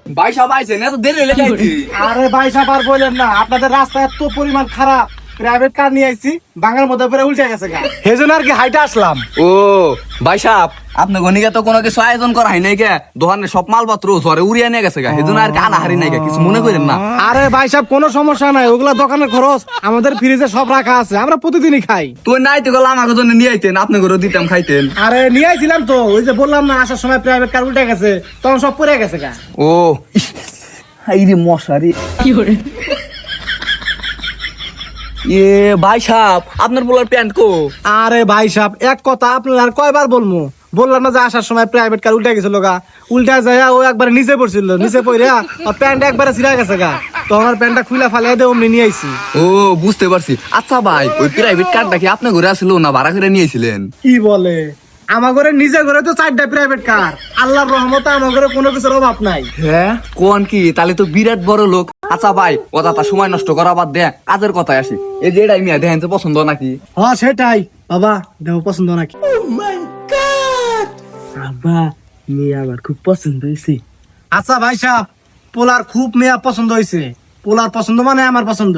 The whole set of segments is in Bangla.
ভাই সব আইছেন এত দেরি হলে যাইছি। আরে ভাই সাহেব আর বললেন না, আপনাদের রাস্তা এত পরিমাণ খারাপ, প্রাইভেট কার নিয়ে আইছি বাংলার মধ্যে পরে উল্টে গেছে গা, সেজন্য আর কি হাইটা আসলাম। ও ভাই সাহেব আপনি গনিকে তো কোনো কিছু আয়োজন করা হয় নাই কে, দোকানে সব মালপত্র ঝরে উড়িয়ে নিয়ে গেছে গা, সেজন্য আর কি আনাহারি নাই গা, কিছু মনে করেন না। আরে ভাই সাহেব কোনো সমস্যা নাই, ওগুলা দোকানের খরচ আমাদের ফ্রিজে সব রাখা আছে, আমরা প্রতিদিনই খাই। তুই নাই তো গেল আমাকে জন্য নিয়ে আইতেন, আপনি করে দিতাম খাইতেন। আরে নিয়ে আইছিলাম তো, ওই যে বললাম না আসার সময় প্রাইভেট কার উল্টে গেছে, তখন সব পড়ে গেছে গা। ও হাই রে মশারি এ ভাই সাহেব আপনার বলার প্যান্ট কো? আরে ভাই সাহেব এক কথা আপনার আর কয়বার বলবো, বললাম না যে আসার সময় প্রাইভেট কার উল্টে গেছিল গা, উল্টা যায় ও একবার নিচে পড়ছিল, নিচে পড়ে প্যান্ট একবারে ছিঁড়া গেছে গা, তখন আর প্যান্টটা খুলে ফালিয়ে দিয়ে অমনি নিয়ে আইছি। ও বুঝতে পারছি। আচ্ছা ভাই ওই প্রাইভেট কারটা কি আপনি ঘরে আসলো না ভাড়া করে নিয়েছিলেন? কি বলে, আমার ঘরে নিজের ঘরে তো 4টা প্রাইভেট কার, আল্লাহর রহমতে আমার ঘরে কোনো কিছুর অভাব নাই। হ্যাঁ কোন কি, তাহলে তো বিরাট বড় লোক। আচ্ছা ভাই কথাটা সময় নষ্ট করা বাদ দে, কাজের কথায় আসি। এই যে এটাই মিয়া দেখেন পছন্দ নাকি? হ্যাঁ সেটাই বাবা, দেহ পছন্দ নাকি? বাবা মেয়ে আমার খুব পছন্দ হয়েছে। আচ্ছা ভাই সাহেব, পোলার খুব মেয়া পছন্দ হয়েছে, পোলার পছন্দ মানে আমার পছন্দ,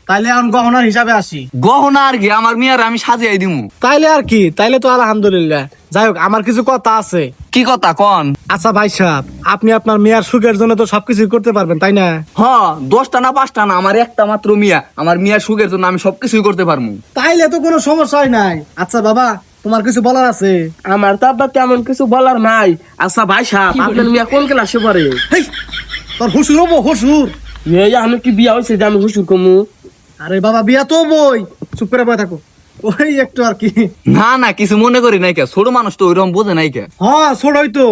তাইলে এখন গহনার হিসাবে আসি। গহনা আর কি, আমার মিয়ার আমি সাজিয়ে দিমু। তাইলে আর কি, তাইলে তো আলহামদুলিল্লাহ। যাই হোক আমার কিছু কথা আছে। কি কথা কন? আচ্ছা ভাই সাহেব, আপনি আপনার মেয়ার সুখের জন্য তো সবকিছু করতে পারবেন তাই না? হ্যাঁ 10টা না 5টা না, আমার একটা মাত্র মিয়া, আমার মিয়ার সুখের জন্য আমি সবকিছুই করতে পারবো। তাইলে তো কোনো সমস্যাই নাই। আচ্ছা বাবা তোমার কিছু বলার আছে? আমার তো আব্বা তেমন কিছু বলার নাই। আচ্ছা ভাই সাহেব আপনার মেয়ে কোন ক্লাসে পড়ে? হেই, তোর হুসুর হবো হুসুর। আমি কি বিয়া হয়েছে যে আমি হুসুর কমু? আরে বাবা বিয়া তো বই, চুপ করে বয়ে থাকো, ওই একটু আর কি। না না কিছু মনে করি নাই কে, ছোট মানুষ তো ওইরকম বোঝে নাই কে। হ্যাঁ ছোটই তো।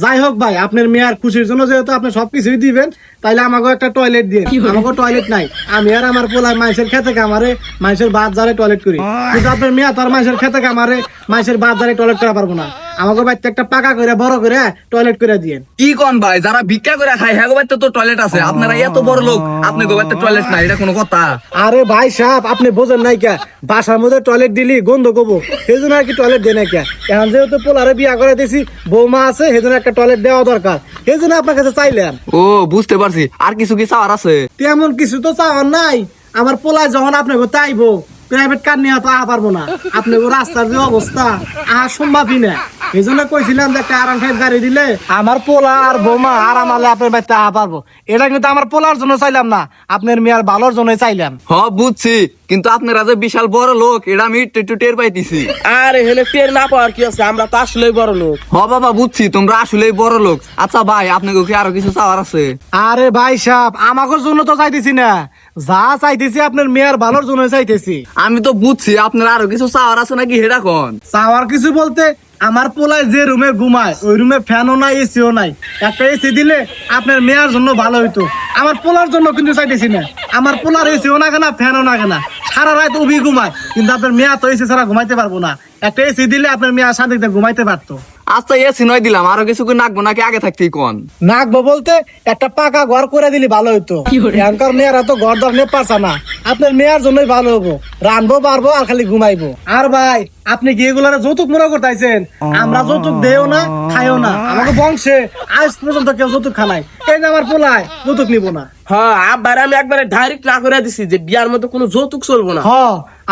যাই হোক ভাই, আপনার মেয়ার খুশির জন্য যেহেতু আপনি সবকিছুই দিবেন, তাইলে আমাকে একটা টয়লেট দিয়ে। আমাকে টয়লেট নাই, আমি আর আমার পোলার মাইসের খেতে কামারে মাইসের বাদ জারে টয়লেট করি, কিন্তু আপনার মেয়া তার মাইসের খেতে কামারে মাইসের বাদ জারে টয়লেট করা পারবো না। আমাকে বাড়িতে একটা পাকা করে বড় করে টয়লেট করে দিয়ে। কি কন ভাই, যারা ভিক্ষা করে খায় হ্যাঁ গোবাইতে তো টয়লেট আছে, আপনারা এত বড় লোক আপনি গোবাইতে টয়লেট নাই, এটা কোনো কথা? আরে ভাই সাহেব আপনি বোঝেন নাই কে, বাসার মধ্যে টয়লেট দিলি গন্ধ কবো, সেই জন্য আর কি টয়লেট দেয় না কে। এখন যেহেতু পোলারে বিয়া করে দিয়েছি, বৌমা আছে, সেই জন্য একটা টয়লেট দেওয়া দরকার, সেই জন্য আপনার কাছে চাইলাম। ও বুঝতে পারছি। আর কিছু কি চাওয়ার আছে? তেমন কিছু তো চাওয়ার নাই, আমার পোলায় যখন আপনার ঘরে আইবো প্রাইভেট কার নিয়ে তো আহা পারবো না, আপনার রাস্তার যে অবস্থা আহা সম্ভবই না। এই জন্য কইছিলাম যে একটা আরাম ফাইভ গাড়ি দিলে আমার পোলা আর বৌমা আরাম আলে আপনার বাড়িতে আহা পারবো। এটা কিন্তু আমার পোলার জন্য চাইলাম না, আপনার মেয়ের ভালোর জন্য চাইলাম। হ বুঝছি, কিন্তু আপনারা যে বিশাল বড় লোক এটা আমি একটু টের পাইতেছি। আর এখানে টের না পাওয়ার কি আছে, আমরা তো আসলেই বড় লোক। হ বাবা বুঝছি, তোমরা আসলেই বড় লোক। আচ্ছা ভাই আপনাকে কি আরো কিছু চাওয়ার আছে? আরে ভাই সাহেব আমাকে জন্য তো চাইতেছি না, যা চাইতেছি আপনার মেয়ের ভালোর জন্য চাইতেছি। আমি তো বুঝছি আপনার আরো কিছু চাওয়ার আছে নাকি, হেডা কন। চাওয়ার কিছু বলতে, আমার পোলায় যে রুমে ঘুমায় ওই রুমে ফ্যানও নাই, এসিও নাই, একটা এসি দিলে আপনার মেয়ের জন্য ভালো হইতো। আমার পোলার জন্য কিন্তু চাইতেছি না, আমার পোলার এসিও না কেনা ফ্যানও না কেনা, সারা রাত উবি ঘুমায়, কিন্তু আপনার মেয়া তো এসি ছাড়া ঘুমাইতে পারবো না, একটা এসি দিলে আপনার মেয়া শান্তিতে ঘুমাইতে পারতো। আচ্ছা এসি নয় দিলাম, আরো কিছু কি নাকবো নাকি আগে থাকতেই কন? নাকবো বলতে একটা পাকা ঘর করে দিলে ভালো হইতো, এখনকার মেয়েরা তো ঘর দর নিয়ে পারছে না, আপনার মেয়ের জন্যই ভালো হবো, রানবো পারবো আর খালি ঘুমাইবো। আর ভাই আপনি কি এগুলার যৌতুক মনে করতেছেন? আমরা যৌতুক দেও না খাইও না, আমাকে বংশে আজ পর্যন্ত কেউ যৌতুক খানাই, এই যে আমার পোলায় যৌতুক নিব না। হ্যাঁ আব্বার আমি একবারে ডাইরেক্ট না করে দিছি যে বিয়ার মধ্যে কোনো যৌতুক চলবো না। হ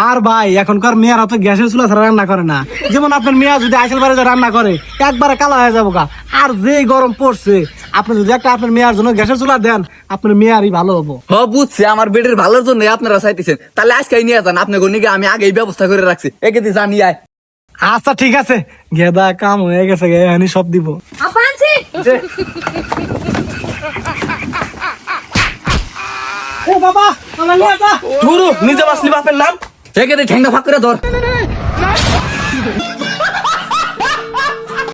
আর ভাই এখনকার মেয়েরা তো গ্যাসের চুলা ছাড়া রান্না করে না, যেমন আপনার মেয়া যদি আইসেল বাড়িতে রান্না করে একবারে কালা হয়ে যাবো গা। আর যে গরম পড়ছে, আপনি যদি একটা আপনার মেয়ার জন্য গ্যাসের চুলা দেন, আপনার মেয়ারই ভালো হবো। হ বুঝছি, আমার বেডের ভালোর জন্য আপনারা চাইতেছেন, তাহলে আজকে নিয়ে যান, আপনাকে নিকে আমি আগেই ব্যবস্থা করে রাখছি, একে দিয়ে জানি আয়। আচ্ছা ঠিক আছে, গেদা কাম হয়ে গেছে, আমি সব দিব। ও বাবা আমার নিয়ে যা। ধুরু নিজে বাসলি বাপের নাম। একে দিয়ে ঠেঙ্গা ফাঁক করে ধর।